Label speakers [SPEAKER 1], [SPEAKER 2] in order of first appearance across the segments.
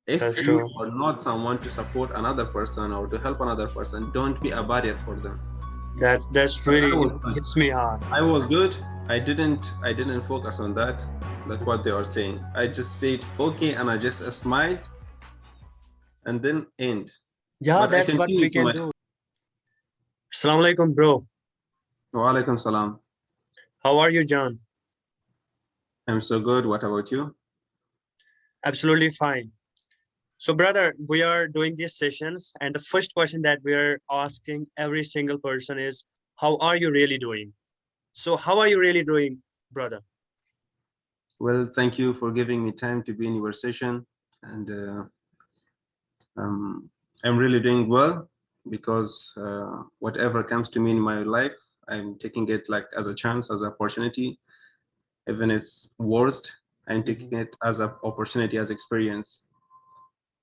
[SPEAKER 1] If
[SPEAKER 2] That's
[SPEAKER 1] you
[SPEAKER 2] true.
[SPEAKER 1] are not someone to support another person or to help another person, don't be a barrier for them.
[SPEAKER 2] That's
[SPEAKER 1] But I
[SPEAKER 2] really
[SPEAKER 1] was good.
[SPEAKER 2] hits me hard.
[SPEAKER 1] I was good. I didn't focus on that. That's what they are saying. I just said okay and I just smiled and then end.
[SPEAKER 2] Yeah,
[SPEAKER 1] But I
[SPEAKER 2] that's what we
[SPEAKER 1] continued to
[SPEAKER 2] can
[SPEAKER 1] my
[SPEAKER 2] do. Assalamu alaikum, bro.
[SPEAKER 1] Wa alaikum salam.
[SPEAKER 2] How are you, John?
[SPEAKER 1] I'm so good. What about you?
[SPEAKER 2] Absolutely fine. So, brother, we are doing these sessions, and the first question that we are asking every single person is, "How are you really doing?" So, how are you really doing, brother?
[SPEAKER 1] Well, thank you for giving me time to be in your session. And um, I'm really doing well because whatever comes to me in my life, I'm taking it like as a chance, as an opportunity. Even it's worst, I'm
[SPEAKER 2] Mhm.
[SPEAKER 1] taking it as an opportunity, as experience.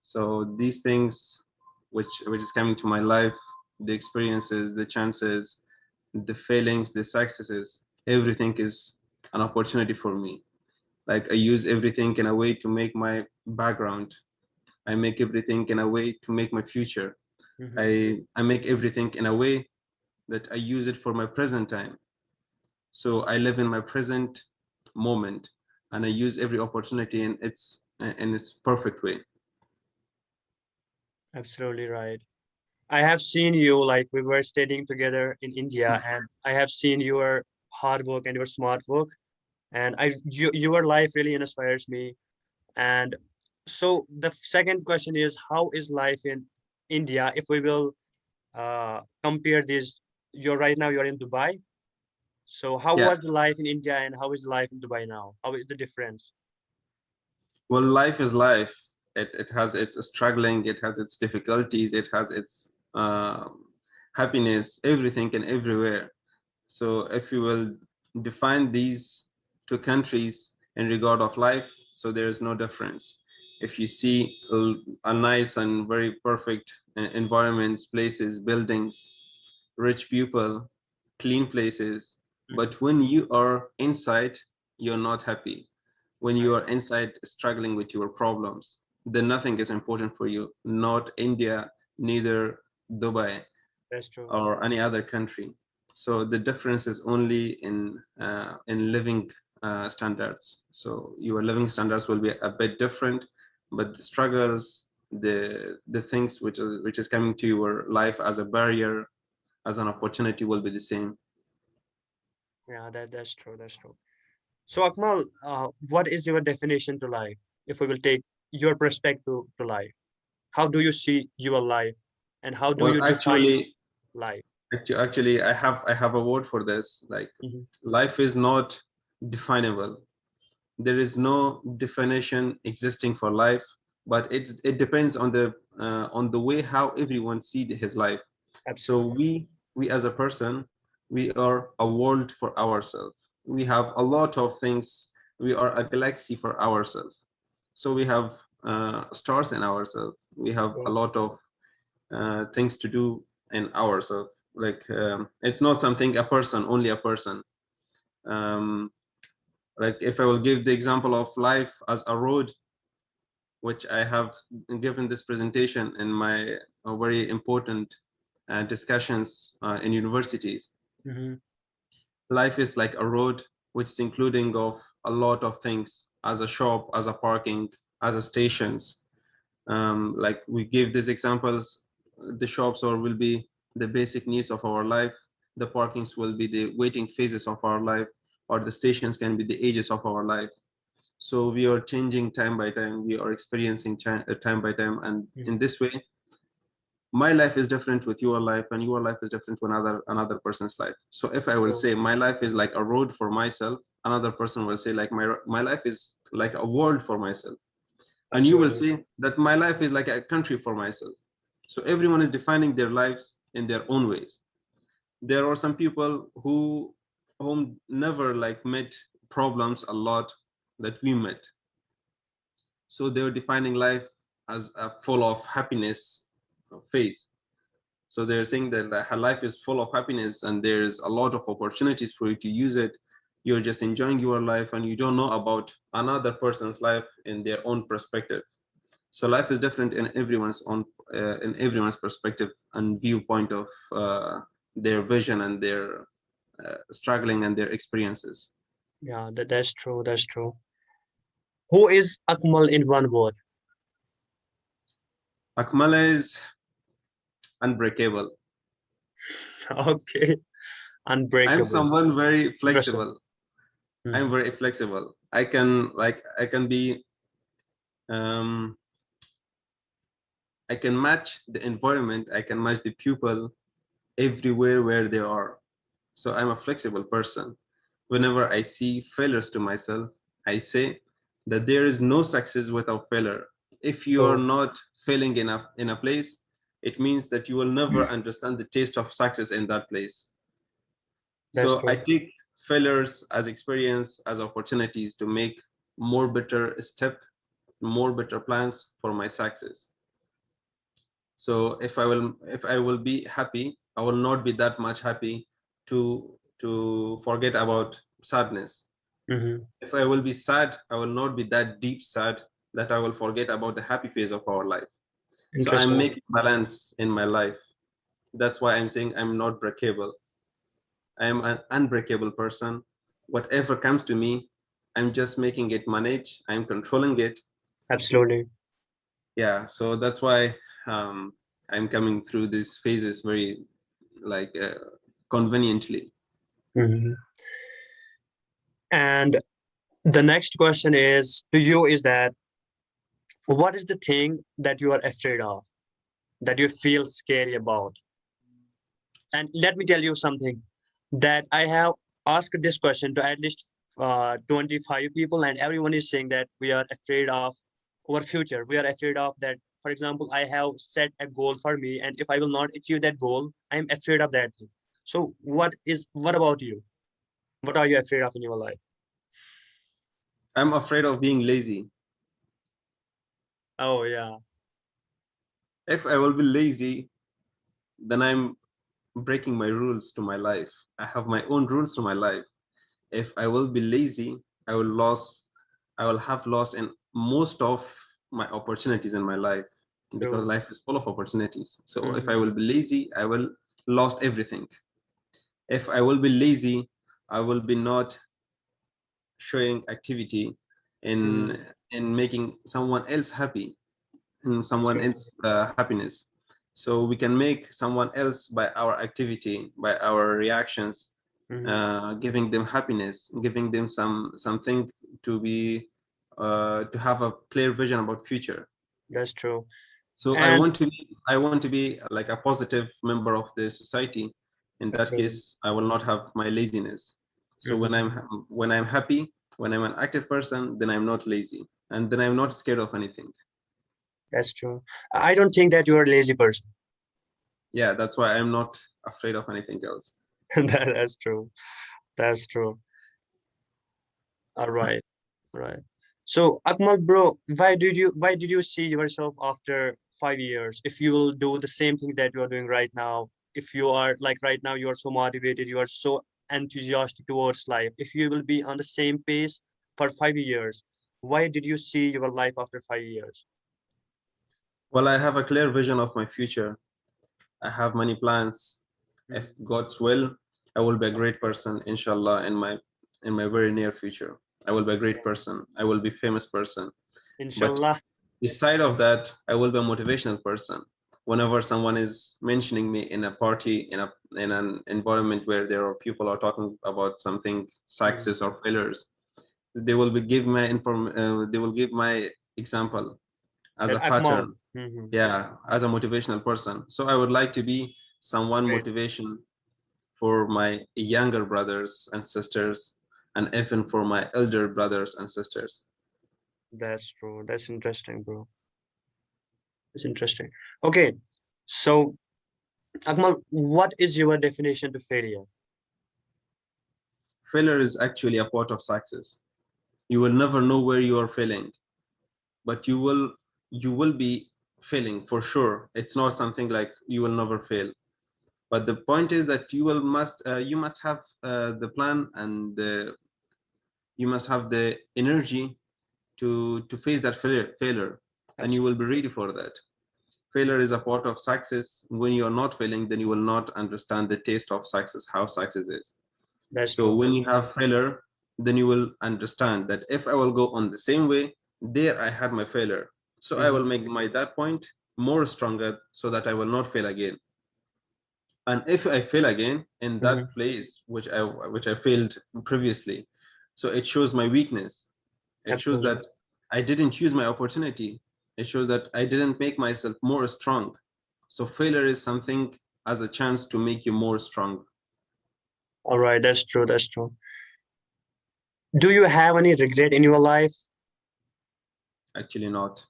[SPEAKER 1] So these things, which is coming to my life, the experiences, the chances, the failings, the successes, everything is an opportunity for me. Like I use everything in a way to make my background. I make everything in a way to make my future.
[SPEAKER 2] Mhm.
[SPEAKER 1] I make everything in a way that I use it for my present time. So I live in my present moment and I use every opportunity in its perfect way.
[SPEAKER 2] Absolutely right. I have seen you like we were studying together in India, and I have seen your hard work and your smart work, and your life really inspires me. And so the second question is, how is life in India if we will compare this? You're right now you're in Dubai. So how
[SPEAKER 1] Yeah.
[SPEAKER 2] was the life in India and how is life in Dubai now? How is the difference?
[SPEAKER 1] Well, life is life. It has its struggling, it has its difficulties, it has its happiness, everything and everywhere. So if you will define these two countries in regard of life, so there is no difference. If you see a nice and very perfect environments, places, buildings, rich people, clean places,
[SPEAKER 2] Mhm.
[SPEAKER 1] but when you are inside, you're not happy. When you
[SPEAKER 2] Right.
[SPEAKER 1] are inside struggling with your problems, then nothing is important for you. Not India, neither Dubai
[SPEAKER 2] That's true.
[SPEAKER 1] or any other country. So the difference is only in living standards. So your living standards will be a bit different, but the struggles, the things which is coming to your life as a barrier, as an opportunity, will be the same.
[SPEAKER 2] Yeah, that's true. That's true. So Akmal, what is your definition to life? If we will take your perspective to life, how do you see your life, and how do you
[SPEAKER 1] Well,
[SPEAKER 2] define life?
[SPEAKER 1] actually, I have a word for this. Like,
[SPEAKER 2] Hmm.
[SPEAKER 1] life is not definable. There is no definition existing for life, but it depends on the way how everyone see his life. So
[SPEAKER 2] Absolutely.
[SPEAKER 1] we as a person, we are a world for ourselves. We have a lot of things. We are a galaxy for ourselves. So we have stars in ourselves. We have a
[SPEAKER 2] Yeah.
[SPEAKER 1] lot of things to do in ourselves. Like it's not something a person, only a person. Um, like if I will give the example of life as a road, which I have given this presentation in my very important discussions in universities.
[SPEAKER 2] Hmm.
[SPEAKER 1] Life is like a road, which is including of a lot of things, as a shop, as a parking, as a stations. Like we give these examples, the shops or will be the basic needs of our life, the parkings will be the waiting phases of our life, or the stations can be the ages of our life. So we are changing time by time, we are experiencing time by time, and in
[SPEAKER 2] Hmm.
[SPEAKER 1] this way my life is different with your life and your life is different to another person's life. So if I will
[SPEAKER 2] So
[SPEAKER 1] say my life is like a road for myself, another person will say like my life is like a world for myself, and you will
[SPEAKER 2] absolutely.
[SPEAKER 1] say that my life is like a country for myself. So everyone is defining their lives in their own ways. There are some people whom never like met problems a lot that we met, so they were defining life as a full of happiness phase. So they're saying that her life is full of happiness and there's a lot of opportunities for you to use it. You're just enjoying your life and you don't know about another person's life in their own perspective. So life is different in everyone's perspective and viewpoint of their vision and their struggling and their experiences.
[SPEAKER 2] Yeah, that's true. That's true. Who is Akmal in one word?
[SPEAKER 1] Akmal is unbreakable.
[SPEAKER 2] Okay,
[SPEAKER 1] I'm
[SPEAKER 2] unbreakable.
[SPEAKER 1] someone very
[SPEAKER 2] Interesting.
[SPEAKER 1] flexible. I'm
[SPEAKER 2] Mhm.
[SPEAKER 1] very flexible. I can be um, I can match the environment. I can match the pupil everywhere where they are. So I'm a flexible person. Whenever I see failures to myself, I say that there is no success without failure. If you are
[SPEAKER 2] Oh,
[SPEAKER 1] not failing enough in a place, it means that you will never understand the taste of success in that place.
[SPEAKER 2] that's
[SPEAKER 1] So I
[SPEAKER 2] true.
[SPEAKER 1] take failures as experience, as opportunities to make more better step, more better plans for my success. So if I will be happy, I will not be that much happy to forget about sadness.
[SPEAKER 2] Hmm.
[SPEAKER 1] If I will be sad, I will not be that deep sad that I will forget about the happy phase of our life. So I'm
[SPEAKER 2] Interesting.
[SPEAKER 1] making balance in my life. That's why I'm saying I'm not breakable. I am an unbreakable person. Whatever comes to me, I'm just making it manage. I'm controlling it.
[SPEAKER 2] Absolutely.
[SPEAKER 1] Yeah, so that's why um, I'm coming through these phases very like conveniently.
[SPEAKER 2] Hmm. And the next question is to you is that what is the thing that you are afraid of, that you feel scary about? And let me tell you something that I have asked this question to at least 25 people, and everyone is saying that we are afraid of our future. We are afraid of that. For example, I have set a goal for me, and if I will not achieve that goal, I'm afraid of that thing. So, what about you? What are you afraid of in your life?
[SPEAKER 1] I'm afraid of being lazy.
[SPEAKER 2] Oh, yeah.
[SPEAKER 1] If I will be lazy, then I'm breaking my rules to my life. I have my own rules to my life. If I will be lazy, I will have lost in most of my opportunities in my life because
[SPEAKER 2] True.
[SPEAKER 1] life is full of opportunities. So if I
[SPEAKER 2] Hmm.
[SPEAKER 1] will be lazy, I will lost everything. If I will be lazy, I will be not showing activity in
[SPEAKER 2] Hmm.
[SPEAKER 1] in making someone else happy, in someone
[SPEAKER 2] True.
[SPEAKER 1] else happiness. So we can make someone else by our activity, by our reactions,
[SPEAKER 2] Hmm.
[SPEAKER 1] giving them happiness, giving them something to be to have a clear vision about future.
[SPEAKER 2] That's true.
[SPEAKER 1] So
[SPEAKER 2] And
[SPEAKER 1] I want to be like a positive member of the society. In that
[SPEAKER 2] absolutely.
[SPEAKER 1] case, I will not have my laziness. So
[SPEAKER 2] Hmm.
[SPEAKER 1] when I'm happy, when I'm an active person, then I'm not lazy, and then I'm not scared of anything.
[SPEAKER 2] That's true. I don't think that you're a lazy person.
[SPEAKER 1] Yeah, that's why I'm not afraid of anything else.
[SPEAKER 2] That's true. That's true. All right. All right. So Akmal, bro, why did you see yourself after 5 years? If you will do the same thing that you are doing right now, if you are like right now, you are so motivated, you are so enthusiastic towards life. If you will be on the same pace for 5 years, why did you see your life after 5 years?
[SPEAKER 1] Well, I have a clear vision of my future. I have many plans. If
[SPEAKER 2] Mhm.
[SPEAKER 1] God's will, I will be a great person, inshallah, in my very near future. I will be a great
[SPEAKER 2] So,
[SPEAKER 1] person. I will be famous person. But
[SPEAKER 2] inshallah.
[SPEAKER 1] beside of that, I will be a motivational person. Whenever someone is mentioning me in a party, in an environment where there are people are talking about something
[SPEAKER 2] Mhm.
[SPEAKER 1] success or failures, they will be give my they will give my example as
[SPEAKER 2] That
[SPEAKER 1] a
[SPEAKER 2] Akmal.
[SPEAKER 1] pattern.
[SPEAKER 2] Mhm.
[SPEAKER 1] Yeah, as a motivational person. So I would like to be someone
[SPEAKER 2] Great.
[SPEAKER 1] motivation for my younger brothers and sisters, and even for my elder brothers and sisters.
[SPEAKER 2] That's true. That's interesting, bro. It's interesting. Okay, so Akmal, what is your definition to failure?
[SPEAKER 1] Failure is actually a part of success. You will never know where you are failing, but you will be failing for sure. It's not something like you will never fail. But the point is that you must have the plan, and you must have the energy to face that failure. and you will be ready for that. Failure is a part of success. When you are not failing, then you will not understand the taste of success, how success is.
[SPEAKER 2] That's
[SPEAKER 1] So
[SPEAKER 2] true.
[SPEAKER 1] when you have failure, then you will understand that if I will go on the same way, there I had my failure. So I
[SPEAKER 2] Mhm,
[SPEAKER 1] will make my that point more stronger so that I will not fail again. And if I fail again in
[SPEAKER 2] mhm.
[SPEAKER 1] that place which I failed previously, so it shows my weakness. It shows
[SPEAKER 2] Absolutely.
[SPEAKER 1] that I didn't use my opportunity. It shows that I didn't make myself more strong. So failure is something as a chance to make you more strong.
[SPEAKER 2] All right, that's true. That's true. Do you have any regret in your life?
[SPEAKER 1] Actually, not.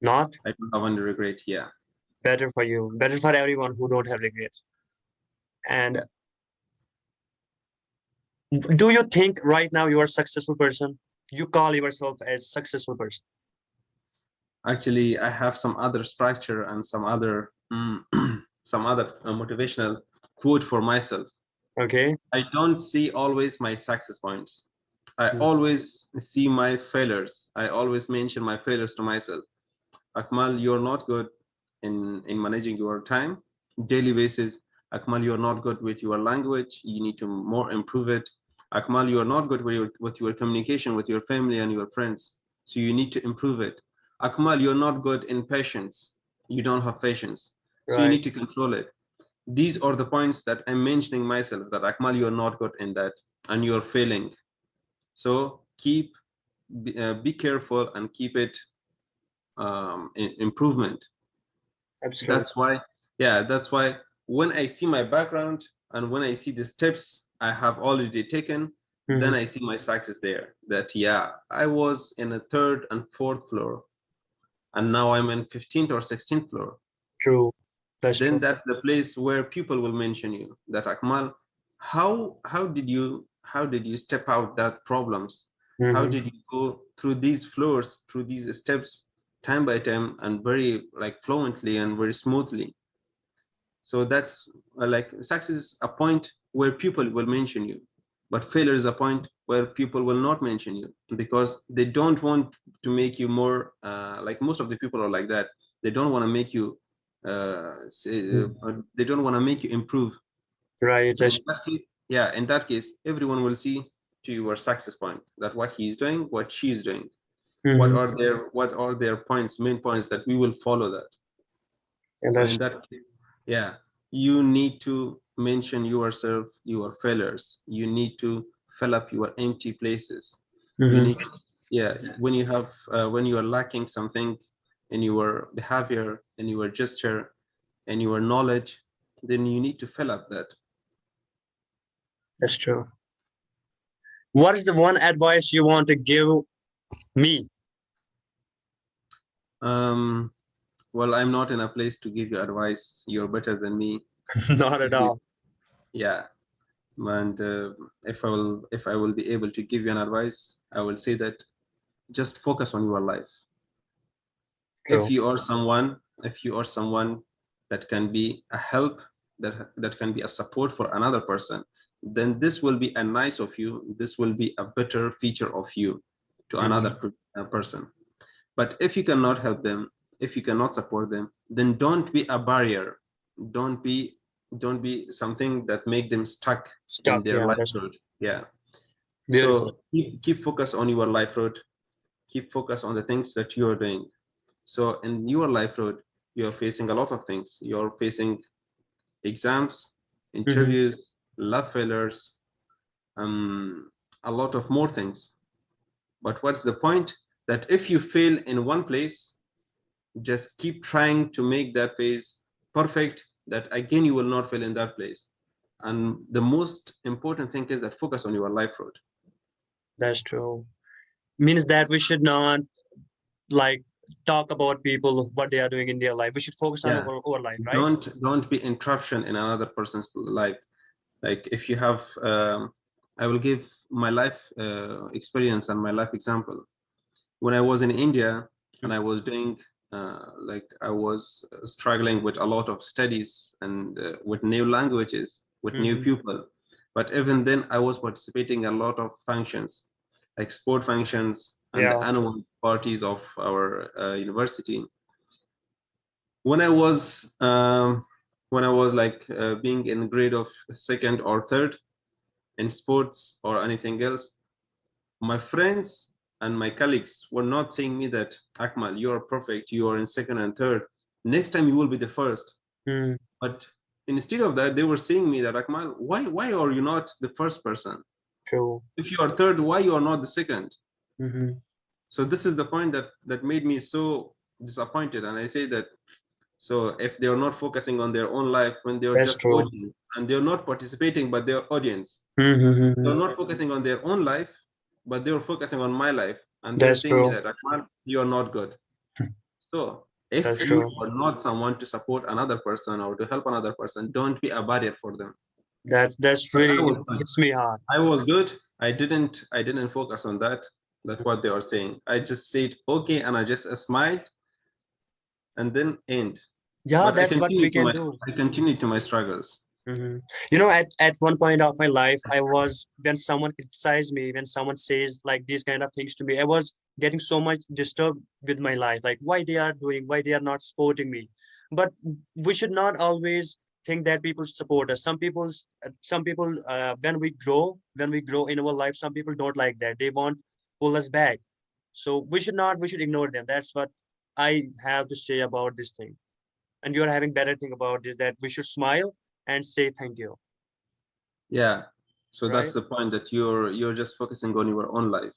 [SPEAKER 2] Not.
[SPEAKER 1] I don't have any regret. Yeah.
[SPEAKER 2] Better for you. Better for everyone who don't have regrets. And do you think right now you are a successful person? You call yourself as successful person.
[SPEAKER 1] Actually, I have some other structure and some other some other motivational quote for myself.
[SPEAKER 2] Okay.
[SPEAKER 1] I don't see always my success points. I
[SPEAKER 2] Mhm.
[SPEAKER 1] always see my failures. I always mention my failures to myself. Akmal, you're not good in managing your time daily basis. Akmal, you're not good with your language. You need to more improve it. Akmal, you're not good with your communication with your family and your friends. So you need to improve it. Akmal, you're not good in patience. You don't have patience. So you
[SPEAKER 2] Right.
[SPEAKER 1] need to control it. These are the points that I'm mentioning myself that Akmal, you're not good in that and you're failing. So be careful and keep it improvement.
[SPEAKER 2] Absolutely.
[SPEAKER 1] That's why, yeah, that's why when I see my background and when I see the steps I have already taken, then
[SPEAKER 2] Mhm.
[SPEAKER 1] I see my success there. That yeah, I was in a third and fourth floor, and now I'm in 15th or 16th floor.
[SPEAKER 2] True. That's
[SPEAKER 1] Then
[SPEAKER 2] true.
[SPEAKER 1] that's the place where people will mention you. That Akmal, how did you step out that problems? How
[SPEAKER 2] Mhm.
[SPEAKER 1] did you go through these floors, through these steps, time by time, and very like fluently and very smoothly? So that's like success is a point where people will mention you, but failure is a point where people will not mention you because they don't want to make you more like most of the people are like that. They don't want to make you
[SPEAKER 2] Mhm.
[SPEAKER 1] they don't want to make you improve.
[SPEAKER 2] Right.
[SPEAKER 1] So
[SPEAKER 2] That's
[SPEAKER 1] in that case, yeah, in that case, everyone will see to your success point that what he's doing, what she's doing,
[SPEAKER 2] mhm.
[SPEAKER 1] what are their points, main points that we will follow that.
[SPEAKER 2] And
[SPEAKER 1] So
[SPEAKER 2] that's
[SPEAKER 1] in that case, yeah, you need to mention yourself, your failures. You need to fill up your empty places. You
[SPEAKER 2] mhm.
[SPEAKER 1] need to, yeah, when you are lacking something in your behavior, in your gesture, in your knowledge, then you need to fill up that.
[SPEAKER 2] That's true. What is the one advice you want to give me?
[SPEAKER 1] Um, well, I'm not in a place to give you advice. You're better than me.
[SPEAKER 2] Not at all.
[SPEAKER 1] Yeah, and if I will be able to give you an advice, I will say that just focus on your life. if
[SPEAKER 2] True.
[SPEAKER 1] you are someone if you are someone that can be a help, that can be a support for another person, then this will be a nice of you, this will be a better feature of you to another
[SPEAKER 2] Mhm.
[SPEAKER 1] person. But if you cannot help them, if you cannot support them, then don't be a barrier. Don't be don't be something that make them stuck in
[SPEAKER 2] Stuck.
[SPEAKER 1] their
[SPEAKER 2] Yeah,
[SPEAKER 1] life
[SPEAKER 2] that's
[SPEAKER 1] road. Yeah.
[SPEAKER 2] beautiful.
[SPEAKER 1] So keep focus on your life road, keep focus on the things that you're doing. So in your life road, you're facing a lot of things. You're facing exams,
[SPEAKER 2] Mhm.
[SPEAKER 1] interviews, love failures, a lot of more things. But what's the point? That if you fail in one place, just keep trying to make that place perfect, that again you will not fail in that place. And the most important thing is that focus on your life road.
[SPEAKER 2] That's true. Means that we should not like talk about people what they are doing in their life. We should focus on
[SPEAKER 1] Yeah.
[SPEAKER 2] our life, right?
[SPEAKER 1] Don't be interruption in another person's life. Like if you have I will give my life experience and my life example. When I was in India and I was doing like I was struggling with a lot of studies and with new languages, with new
[SPEAKER 2] Mm-hmm.
[SPEAKER 1] people, but even then I was participating in a lot of functions, like sport functions, and the
[SPEAKER 2] Yeah.
[SPEAKER 1] annual parties of our university. When I was like being in grade of second or third in sports or anything else, my friends and my colleagues were not saying me that, Akmal, you are perfect, you are in second and third, next time you will be the first.
[SPEAKER 2] Mm,
[SPEAKER 1] But instead of that, they were saying me that, Akmal, why are you not the first person?
[SPEAKER 2] true.
[SPEAKER 1] If you are third, why you are not the second?
[SPEAKER 2] Mm-hmm.
[SPEAKER 1] So this is the point that made me so disappointed. And I say that, so if they are not focusing on their own life, when they are
[SPEAKER 2] That's
[SPEAKER 1] just
[SPEAKER 2] true.
[SPEAKER 1] audience and they're not participating, but they're audience,
[SPEAKER 2] Mm-hmm.
[SPEAKER 1] they're not focusing on their own life, but they're focusing on my life, and they're
[SPEAKER 2] That's
[SPEAKER 1] saying me
[SPEAKER 2] true.
[SPEAKER 1] that, Akmal, you're not good. So if
[SPEAKER 2] That's
[SPEAKER 1] you
[SPEAKER 2] true.
[SPEAKER 1] are not someone to support another person or to help another person, don't be a barrier for them.
[SPEAKER 2] That's
[SPEAKER 1] But I
[SPEAKER 2] really
[SPEAKER 1] was good.
[SPEAKER 2] hits me hard.
[SPEAKER 1] I was good. I didn't focus on that. That's what they are saying. I just said okay, and I just smiled and then end.
[SPEAKER 2] Yeah,
[SPEAKER 1] But I
[SPEAKER 2] that's what we
[SPEAKER 1] continued to
[SPEAKER 2] can
[SPEAKER 1] my
[SPEAKER 2] do.
[SPEAKER 1] I continued to my struggles.
[SPEAKER 2] Hmm. You know, at one point of my life, I was when someone criticized me, when someone says like these kind of things to me, I was getting so much disturbed with my life, like why they are doing, why they are not supporting me. But we should not always think that people support us. Some people, when we grow in our life, some people don't like that. They want pull us back. So we should ignore them. That's what I have to say about this thing. And you are having better thing about this that we should smile and say thank you,
[SPEAKER 1] Yeah. So that's
[SPEAKER 2] right?
[SPEAKER 1] the point, that you're just focusing on your own life.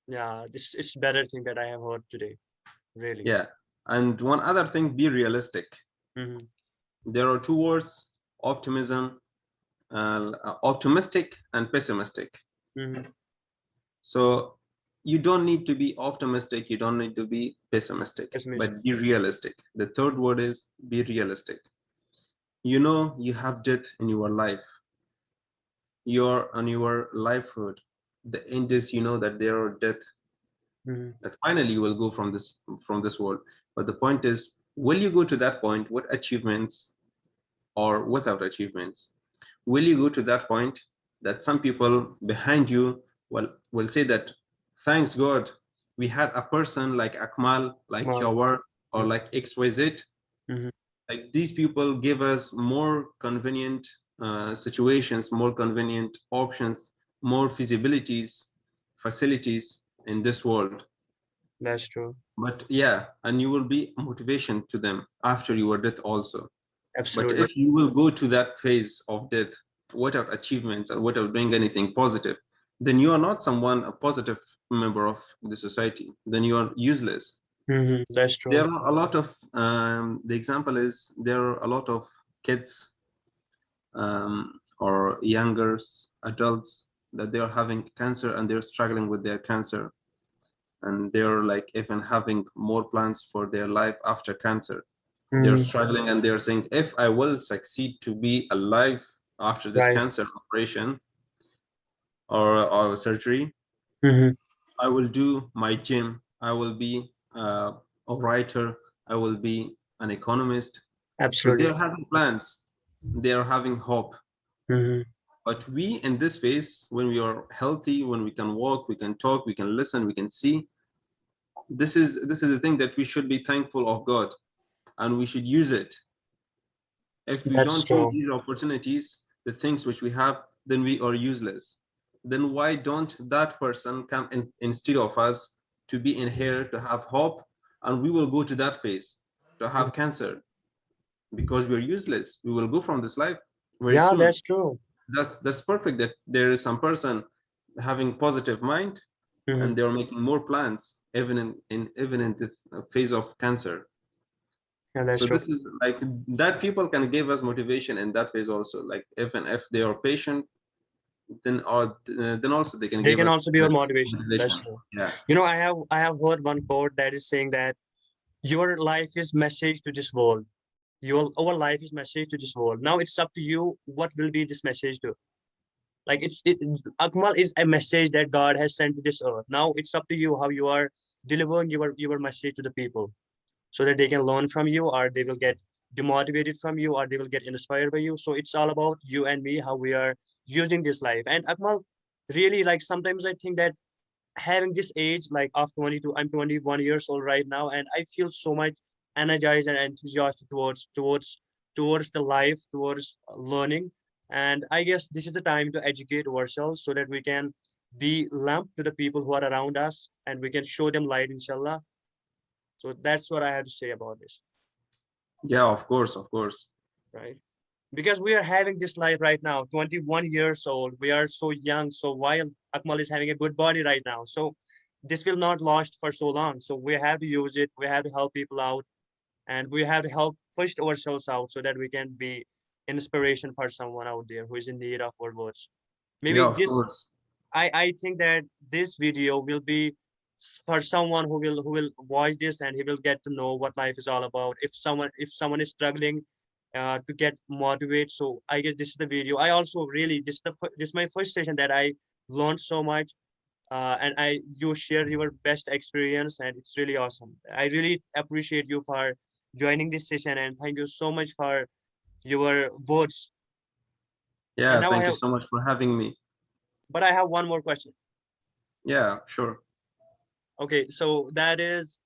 [SPEAKER 2] Yeah, this it's better thing that I have heard today, really.
[SPEAKER 1] Yeah. And one other thing, be realistic.
[SPEAKER 2] Mm-hmm.
[SPEAKER 1] There are two words: optimism, optimistic and pessimistic.
[SPEAKER 2] Mm-hmm.
[SPEAKER 1] So you don't need to be optimistic, you don't need to be pessimistic,
[SPEAKER 2] Pessimistic.
[SPEAKER 1] but be realistic. The third word is be realistic. You know you have death in your life. You're on your livelihood. The end is, you know that there are death,
[SPEAKER 2] Mm-hmm.
[SPEAKER 1] that finally you will go from this world. But the point is, will you go to that point with achievements or without achievements? Will you go to that point that some people behind you will say that, thanks God, we had a person like Akmal, like
[SPEAKER 2] Well,
[SPEAKER 1] Yawar, or like XYZ.
[SPEAKER 2] mm-hmm.
[SPEAKER 1] Like these people give us more convenient situations, more convenient options, more feasibilities, facilities in this world.
[SPEAKER 2] That's true.
[SPEAKER 1] But yeah, and you will be motivation to them after your death also. But
[SPEAKER 2] Absolutely.
[SPEAKER 1] if you will go to that phase of death without achievements and without doing anything positive, then you are not someone, a positive member of the society. Then you are useless.
[SPEAKER 2] Mm-hmm. That's
[SPEAKER 1] There
[SPEAKER 2] true.
[SPEAKER 1] are a lot of, the example is, there are a lot of kids, or younger adults, that they are having cancer and they're struggling with their cancer. And they're like even having more plans for their life after cancer. They're
[SPEAKER 2] Mm-hmm.
[SPEAKER 1] struggling and they're saying, if I will succeed to be alive after this
[SPEAKER 2] Right.
[SPEAKER 1] cancer operation or surgery,
[SPEAKER 2] Mm-hmm.
[SPEAKER 1] I will do my gym, I will be a writer, I will be an economist. So
[SPEAKER 2] Absolutely.
[SPEAKER 1] they're having plans, they're having hope.
[SPEAKER 2] Mm-hmm.
[SPEAKER 1] But we in this phase, when we are healthy, when we can walk, we can talk, we can listen, we can see, this is the thing that we should be thankful of God, and we should use it. If we
[SPEAKER 2] That's
[SPEAKER 1] don't use
[SPEAKER 2] true.
[SPEAKER 1] these opportunities, the things which we have, then we are useless. Then why don't that person come in instead of us, to be in here, to have hope, and we will go to that phase, to have cancer, because we're useless. We will go from this life very
[SPEAKER 2] Yeah,
[SPEAKER 1] soon.
[SPEAKER 2] that's true.
[SPEAKER 1] That's perfect that there is some person having positive mind,
[SPEAKER 2] Mm-hmm.
[SPEAKER 1] and they're making more plans even in the phase of cancer.
[SPEAKER 2] Yeah, that's
[SPEAKER 1] So
[SPEAKER 2] true.
[SPEAKER 1] this is like that people can give us motivation in that phase also, like even if they are patient, then also they can
[SPEAKER 2] They
[SPEAKER 1] give
[SPEAKER 2] can
[SPEAKER 1] us
[SPEAKER 2] also be your motivation. That's
[SPEAKER 1] motivation.
[SPEAKER 2] true.
[SPEAKER 1] Yeah.
[SPEAKER 2] You know, I have heard one quote that is saying that your life is message to this world. Our life is message to this world. Now it's up to you what will be this message to. Like Akmal is a message that God has sent to this earth. Now it's up to you how you are delivering your message to the people so that they can learn from you, or they will get demotivated from you, or they will get inspired by you. So it's all about you and me, how we are using this life. And Akmal, really, like sometimes I think that having this age, like of 22, I'm 21 years old right now, and I feel so much energized and enthusiastic towards the life, towards learning. And I guess this is the time to educate ourselves so that we can be lamp to the people who are around us and we can show them light, inshallah. So that's what I have to say about this,
[SPEAKER 1] Yeah, of course, of course.
[SPEAKER 2] right? Because we are having this life right now, 21 years old. We are so young. So while Akmal is having a good body right now, so this will not last for so long. So we have to use it. We have to help people out, and we have to help push ourselves out so that we can be inspiration for someone out there who is in need of our words.
[SPEAKER 1] Yeah,
[SPEAKER 2] Maybe
[SPEAKER 1] of
[SPEAKER 2] this,
[SPEAKER 1] course.
[SPEAKER 2] I think that this video will be for someone who will watch this and he will get to know what life is all about. If someone is struggling to get motivated, so I guess this is the video. I also really this is my first session that I learned so much, and I you share your best experience, and it's really awesome. I really appreciate you for joining this session, and thank you so much for your words. And
[SPEAKER 1] Yeah,
[SPEAKER 2] now I
[SPEAKER 1] thank you
[SPEAKER 2] have,
[SPEAKER 1] so much for having me.
[SPEAKER 2] but I have one more question.
[SPEAKER 1] Yeah, sure.
[SPEAKER 2] Okay, so that is,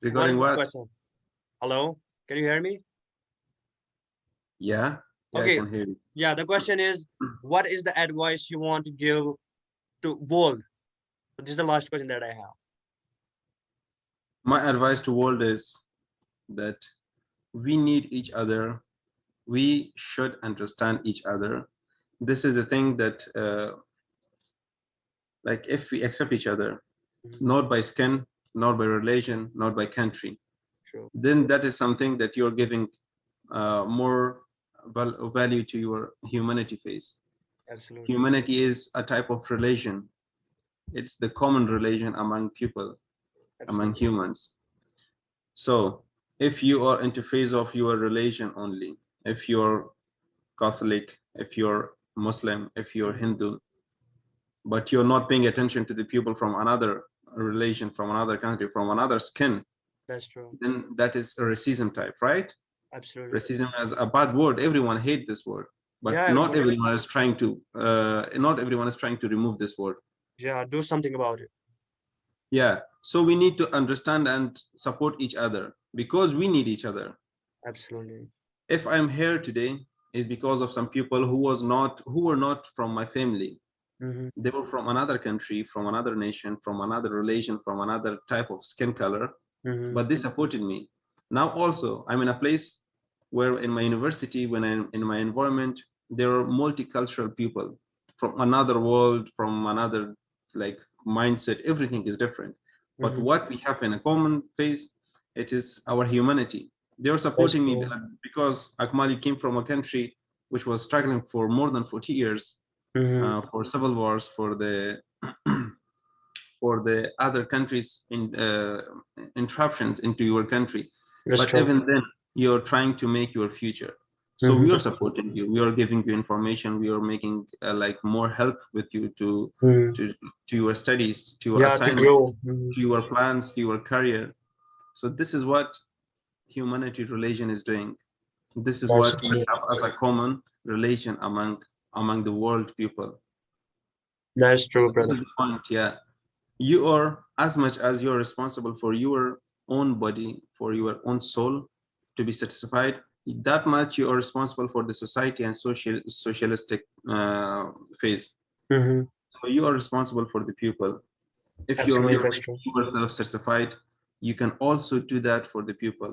[SPEAKER 2] what
[SPEAKER 1] Regarding
[SPEAKER 2] is the
[SPEAKER 1] what?
[SPEAKER 2] question? Hello, can you hear me?
[SPEAKER 1] Yeah, yeah, I
[SPEAKER 2] Okay,
[SPEAKER 1] can hear you.
[SPEAKER 2] yeah, the question is, what is the advice you want to give to world? So this is the last question that I have.
[SPEAKER 1] My advice to world is that we need each other. We should understand each other. This is the thing that, like, if we accept each other,
[SPEAKER 2] Mhm.
[SPEAKER 1] not by skin, not by religion, not by country,
[SPEAKER 2] True.
[SPEAKER 1] then that is something that you're giving more value to your humanity phase.
[SPEAKER 2] Absolutely.
[SPEAKER 1] Humanity is a type of religion. It's the common religion among people, among
[SPEAKER 2] Absolutely.
[SPEAKER 1] humans. So if you are into phase of your religion only, if you're Catholic, if you're Muslim, if you're
[SPEAKER 2] Mhm.
[SPEAKER 1] Hindu, but you're not paying attention to the people from another religion, from another country, from another skin,
[SPEAKER 2] That's true.
[SPEAKER 1] then that is a racism type, right?
[SPEAKER 2] Absolutely.
[SPEAKER 1] Racism as a bad word. Everyone hates this word, but
[SPEAKER 2] Yeah,
[SPEAKER 1] not everyone is trying to. Not everyone is trying to remove this word.
[SPEAKER 2] yeah, do something about it.
[SPEAKER 1] Yeah. So we need to understand and support each other because we need each other.
[SPEAKER 2] Absolutely.
[SPEAKER 1] If I'm here today, is because of some people who were not from my family.
[SPEAKER 2] Mm-hmm.
[SPEAKER 1] They were from another country, from another nation, from another religion, from another type of skin color,
[SPEAKER 2] Mm-hmm.
[SPEAKER 1] but they supported me. Now also I'm in a place where in my university, when I'm in my environment, there are multicultural people from another world, from another like mindset. Everything is different, but
[SPEAKER 2] Mm-hmm.
[SPEAKER 1] what we have in a common face, it is our humanity. They are
[SPEAKER 2] That's
[SPEAKER 1] supporting me
[SPEAKER 2] true.
[SPEAKER 1] because Akmal came from a country which was struggling for more than 40 years,
[SPEAKER 2] Mm-hmm.
[SPEAKER 1] for civil wars, for the for the other countries in interruptions into your country.
[SPEAKER 2] That's
[SPEAKER 1] But
[SPEAKER 2] true.
[SPEAKER 1] even then, you're trying to make your future. So we
[SPEAKER 2] Mm-hmm.
[SPEAKER 1] are supporting you. We are giving you information. We are making like more help with you
[SPEAKER 2] Mm-hmm.
[SPEAKER 1] to to your studies, to your
[SPEAKER 2] Yeah, to
[SPEAKER 1] assignments,
[SPEAKER 2] grow. Mm-hmm.
[SPEAKER 1] to your plans, to your career. So this is what humanity religion is doing. This is
[SPEAKER 2] That's
[SPEAKER 1] what we
[SPEAKER 2] absolutely.
[SPEAKER 1] have as a common relation among the world people.
[SPEAKER 2] That's
[SPEAKER 1] So
[SPEAKER 2] true,
[SPEAKER 1] this
[SPEAKER 2] brother.
[SPEAKER 1] is the point. Yeah, you are as much as you're responsible for your own body, for your own soul to be satisfied, that much you are responsible for the society and socialistic phase.
[SPEAKER 2] Mm-hmm.
[SPEAKER 1] So you are responsible for the people. If you are
[SPEAKER 2] Absolutely,
[SPEAKER 1] not
[SPEAKER 2] that's true.
[SPEAKER 1] making yourself satisfied, you can also do that for the people.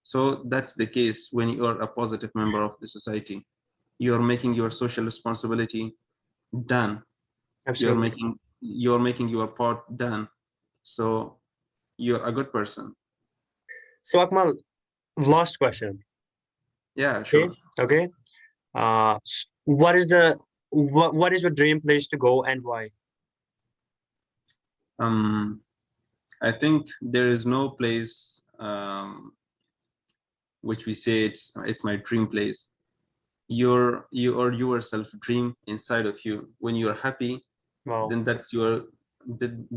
[SPEAKER 1] So that's the case when you are a positive member of the society. You are making your social responsibility done.
[SPEAKER 2] Absolutely.
[SPEAKER 1] You're making your part done. So you're a good person.
[SPEAKER 2] So, Akmal, last question.
[SPEAKER 1] Yeah,
[SPEAKER 2] Okay.
[SPEAKER 1] sure.
[SPEAKER 2] Okay. What is your dream place to go and why?
[SPEAKER 1] Um, I think there is no place which we say it's my dream place. You or yourself dream inside of you. When you're happy,
[SPEAKER 2] Wow.
[SPEAKER 1] then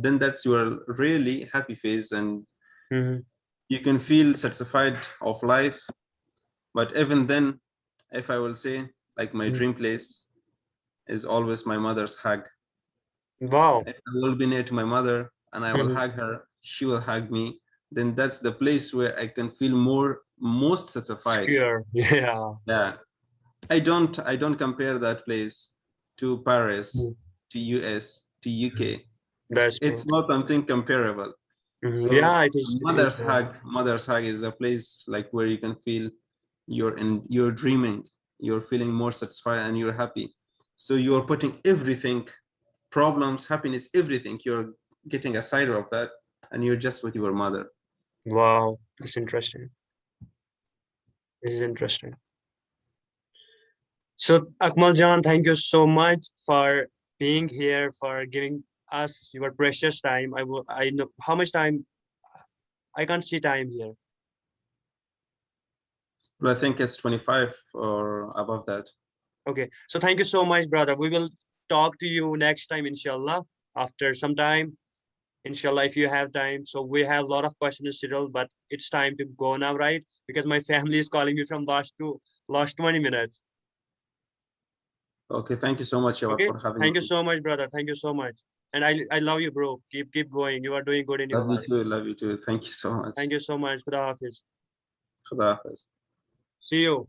[SPEAKER 1] then that's your really happy phase, and
[SPEAKER 2] Mm-hmm.
[SPEAKER 1] you can feel satisfied of life But even then, if I will say, like, my
[SPEAKER 2] Mm.
[SPEAKER 1] dream place is always my mother's hug.
[SPEAKER 2] Wow.
[SPEAKER 1] If I will be near to my mother and I will
[SPEAKER 2] Mhm.
[SPEAKER 1] hug her, she will hug me, then that's the place where I can feel most satisfied.
[SPEAKER 2] Sure. Yeah.
[SPEAKER 1] Yeah. I don't compare that place to Paris,
[SPEAKER 2] Mm.
[SPEAKER 1] to US, to UK.
[SPEAKER 2] That's
[SPEAKER 1] It's
[SPEAKER 2] true.
[SPEAKER 1] not something comparable.
[SPEAKER 2] Mhm.
[SPEAKER 1] So
[SPEAKER 2] Yeah, it is. It is.
[SPEAKER 1] mother's hug is a place like where you can feel you're dreaming, you're feeling more satisfied and you're happy. So you're putting everything, problems, happiness, everything, you're getting aside of that and you're just with your mother.
[SPEAKER 2] Wow. It's interesting. This is interesting. So, Akmal Jan, thank you so much for being here, for giving us your precious time. I know how much time. I can't see time here.
[SPEAKER 1] But I think it's 25 or above that.
[SPEAKER 2] Okay. So thank you so much, brother. We will talk to you next time, inshallah, after some time. Inshallah, if you have time. So we have a lot of questions still, but it's time to go now, right? Because my family is calling me from last 20 minutes.
[SPEAKER 1] Okay, thank you so much, Jawad,
[SPEAKER 2] Okay.
[SPEAKER 1] for having
[SPEAKER 2] Thank you
[SPEAKER 1] me.
[SPEAKER 2] so much, brother. Thank you so much. And I love you, bro. Keep going. You are doing good in your
[SPEAKER 1] Love you
[SPEAKER 2] life.
[SPEAKER 1] too, love you too. Thank you so much.
[SPEAKER 2] Thank you so much. Khuda Hafiz.
[SPEAKER 1] Khuda Hafiz.
[SPEAKER 2] See you.